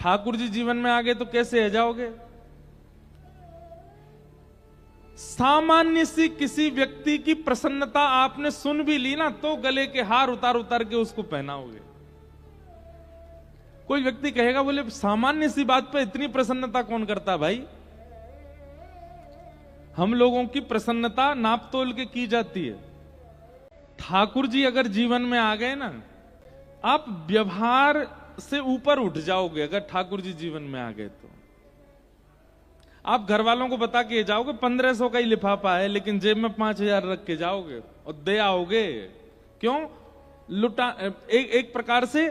ठाकुर जी जीवन में आ गए तो कैसे रह जाओगे? सामान्य सी किसी व्यक्ति की प्रसन्नता आपने सुन भी ली ना, तो गले के हार उतार उतार के उसको पहनाओगे। कोई व्यक्ति कहेगा, बोले सामान्य सी बात पे इतनी प्रसन्नता कौन करता भाई? हम लोगों की प्रसन्नता नाप तोल के की जाती है। ठाकुर जी अगर जीवन में आ गए ना, आप व्यवहार से ऊपर उठ जाओगे। अगर ठाकुर जी जीवन में आ गए तो आप घर वालों को बता के जाओगे 1500 का ही लिफाफा है, लेकिन जेब में 5000 रख के जाओगे और दे आओगे। क्यों? लुटा एक प्रकार से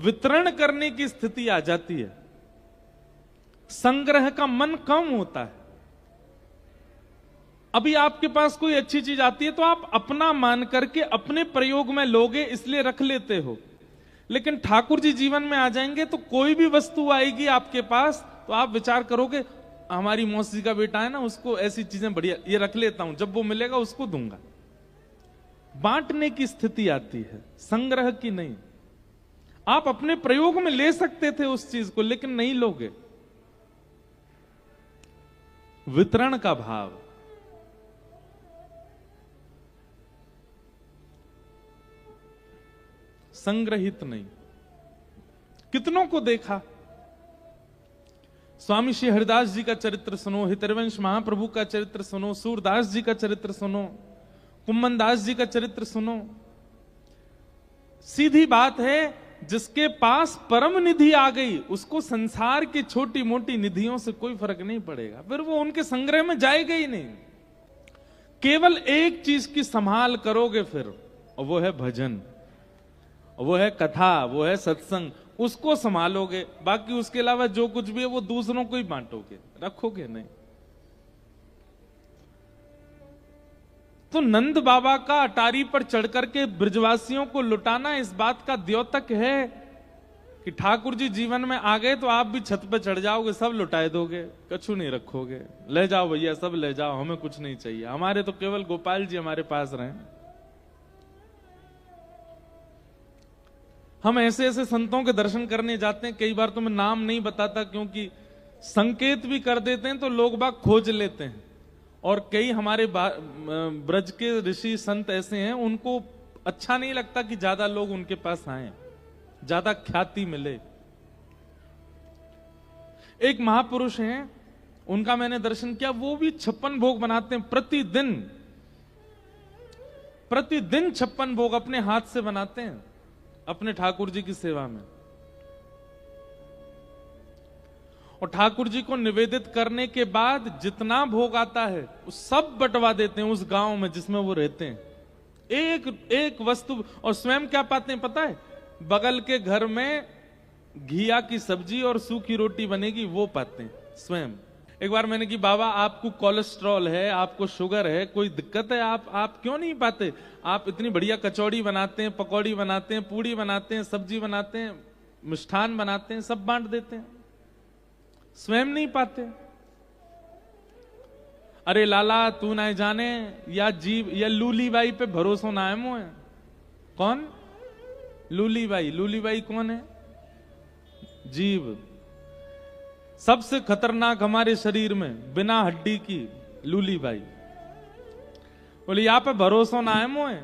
वितरण करने की स्थिति आ जाती है। संग्रह का मन कम होता है। अभी आपके पास कोई अच्छी चीज आती है तो आप अपना मान करके अपने प्रयोग में लोगे, इसलिए रख लेते हो। लेकिन ठाकुर जी जीवन में आ जाएंगे तो कोई भी वस्तु आएगी आपके पास तो आप विचार करोगे, हमारी मौसी का बेटा है ना, उसको ऐसी चीजें बढ़िया, ये रख लेता हूं, जब वो मिलेगा उसको दूंगा। बांटने की स्थिति आती है, संग्रह की नहीं। आप अपने प्रयोग में ले सकते थे उस चीज को, लेकिन नहीं लोगे। वितरण का भाव। संग्रहित नहीं। कितनों को देखा, स्वामी श्री हरिदास जी का चरित्र सुनो, हितरवंश महाप्रभु का चरित्र सुनो, सूरदास जी का चरित्र सुनो, कुम्मन दास जी का चरित्र सुनो। सीधी बात है, जिसके पास परम निधि आ गई उसको संसार की छोटी मोटी निधियों से कोई फर्क नहीं पड़ेगा, फिर वो उनके संग्रह में जाएगा ही नहीं। केवल एक चीज की संभाल करोगे फिर, और वो है भजन, वो है कथा, वो है सत्संग, उसको संभालोगे। बाकी उसके अलावा जो कुछ भी है वो दूसरों को ही बांटोगे, रखोगे नहीं। तो नंद बाबा का अटारी पर चढ़ करके ब्रजवासियों को लुटाना इस बात का द्योतक है कि ठाकुर जी जीवन में आ गए तो आप भी छत पे चढ़ जाओगे, सब लुटाए दोगे, कछु नहीं रखोगे। ले जाओ भैया, सब ले जाओ, हमें कुछ नहीं चाहिए, हमारे तो केवल गोपाल जी हमारे पास रहे। हम ऐसे ऐसे संतों के दर्शन करने जाते हैं, कई बार तो मैं नाम नहीं बताता क्योंकि संकेत भी कर देते हैं तो लोग बाग खोज लेते हैं। और कई हमारे ब्रज के ऋषि संत ऐसे हैं, उनको अच्छा नहीं लगता कि ज्यादा लोग उनके पास आए, ज्यादा ख्याति मिले। एक महापुरुष हैं, उनका मैंने दर्शन किया, वो भी 56 भोग बनाते हैं प्रतिदिन। प्रतिदिन 56 भोग अपने हाथ से बनाते हैं अपने ठाकुर जी की सेवा में, और ठाकुर जी को निवेदित करने के बाद जितना भोग आता है वो सब बंटवा देते हैं उस गांव में जिसमें वो रहते हैं। एक एक वस्तु, और स्वयं क्या पाते हैं पता है? बगल के घर में घिया की सब्जी और सूखी रोटी बनेगी, वो पाते हैं स्वयं। एक बार मैंने कि बाबा आपको कोलेस्ट्रॉल है, आपको शुगर है, कोई दिक्कत है, आप क्यों नहीं पाते? आप इतनी बढ़िया कचौड़ी बनाते हैं, पकौड़ी बनाते हैं, पूड़ी बनाते हैं, सब्जी बनाते हैं, मिष्ठान बनाते हैं, सब बांट देते हैं, स्वयं नहीं पाते। अरे लाला तू ना जाने, या जीव या लूली बाई पे भरोसा ना है मोए। कौन? लूली बाई। लूली बाई कौन है? जीव। सबसे खतरनाक हमारे शरीर में बिना हड्डी की लूली बाई। बोले यहाँ पे भरोसा ना है मोए,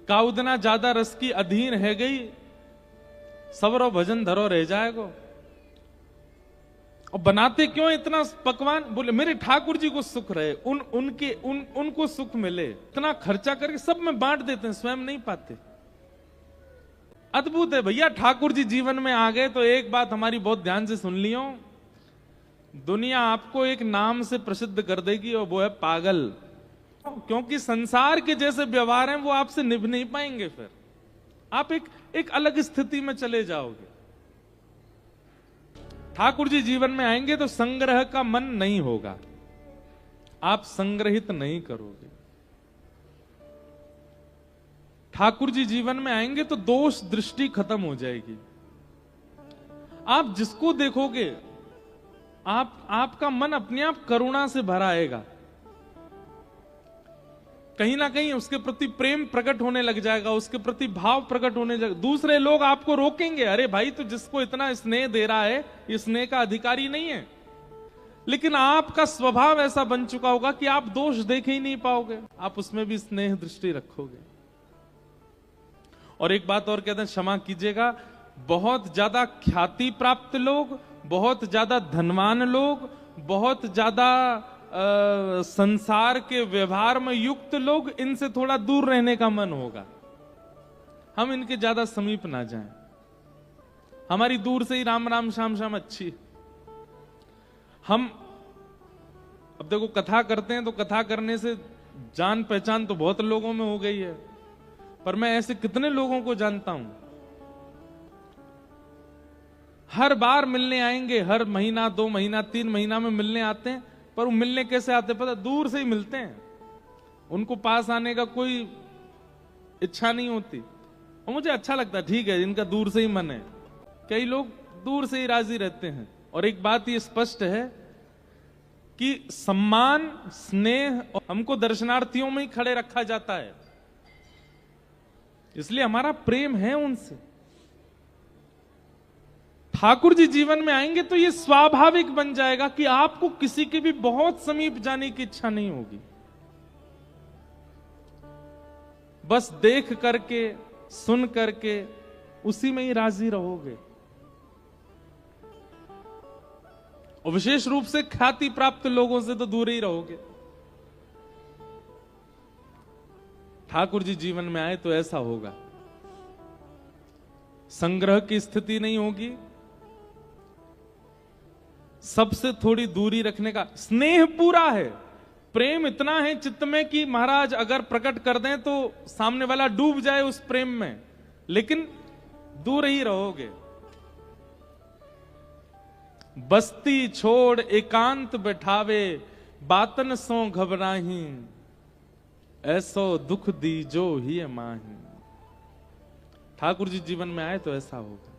काउदना ज्यादा रस की अधीन है गई, सबरो भजन धरो रह जाएगो। और बनाते क्यों इतना पकवान? बोले मेरे ठाकुर जी को सुख रहे, उनको सुख मिले, इतना खर्चा करके सब में बांट देते हैं, स्वयं नहीं पाते। अद्भुत है भैया। ठाकुर जी जीवन में आ गए तो एक बात हमारी बहुत ध्यान से सुन लियो, दुनिया आपको एक नाम से प्रसिद्ध कर देगी और वो है पागल। क्योंकि संसार के जैसे व्यवहार हैं वो आपसे निभ नहीं पाएंगे, फिर आप एक अलग स्थिति में चले जाओगे। ठाकुर जी जीवन में आएंगे तो संग्रह का मन नहीं होगा, आप संग्रहित नहीं करोगे। ठाकुर जी जीवन में आएंगे तो दोष दृष्टि खत्म हो जाएगी। आप जिसको देखोगे आपका मन अपने आप करुणा से भरा आएगा। कहीं ना कहीं उसके प्रति प्रेम प्रकट होने लग जाएगा, उसके प्रति भाव प्रकट होने लग, दूसरे लोग आपको रोकेंगे, अरे भाई तो जिसको इतना स्नेह दे रहा है ये स्नेह का अधिकारी नहीं है। लेकिन आपका स्वभाव ऐसा बन चुका होगा कि आप दोष देख ही नहीं पाओगे, आप उसमें भी स्नेह दृष्टि रखोगे। और एक बात और कहते हैं, क्षमा कीजिएगा, बहुत ज्यादा ख्याति प्राप्त लोग, बहुत ज्यादा धनवान लोग, बहुत ज्यादा संसार के व्यवहार में युक्त लोग, इनसे थोड़ा दूर रहने का मन होगा। हम इनके ज्यादा समीप ना जाएं, हमारी दूर से ही राम राम श्याम श्याम अच्छी। हम अब देखो कथा करते हैं तो कथा करने से जान पहचान तो बहुत लोगों में हो गई है, पर मैं ऐसे कितने लोगों को जानता हूं, हर बार मिलने आएंगे, हर महीना 2 महीना 3 महीना में मिलने आते हैं, पर वो मिलने कैसे आते हैं पता, दूर से ही मिलते हैं, उनको पास आने का कोई इच्छा नहीं होती। और मुझे अच्छा लगता है, ठीक है इनका दूर से ही मन है, कई लोग दूर से ही राजी रहते हैं। और एक बात ये स्पष्ट है कि सम्मान स्नेह हमको दर्शनार्थियों में ही खड़े रखा जाता है, इसलिए हमारा प्रेम है उनसे। ठाकुर जी जीवन में आएंगे तो ये स्वाभाविक बन जाएगा कि आपको किसी के भी बहुत समीप जाने की इच्छा नहीं होगी, बस देख करके सुन करके उसी में ही राजी रहोगे। और विशेष रूप से ख्याति प्राप्त लोगों से तो दूर ही रहोगे। ठाकुर जी जीवन में आए तो ऐसा होगा, संग्रह की स्थिति नहीं होगी, सबसे थोड़ी दूरी रखने का, स्नेह पूरा है, प्रेम इतना है चित्त में कि महाराज अगर प्रकट कर दें तो सामने वाला डूब जाए उस प्रेम में, लेकिन दूर ही रहोगे। बस्ती छोड़ एकांत बैठावे, बातन सो घबराही, ऐसो दुख दी जो ही माही। ठाकुर जी जीवन में आए तो ऐसा होगा।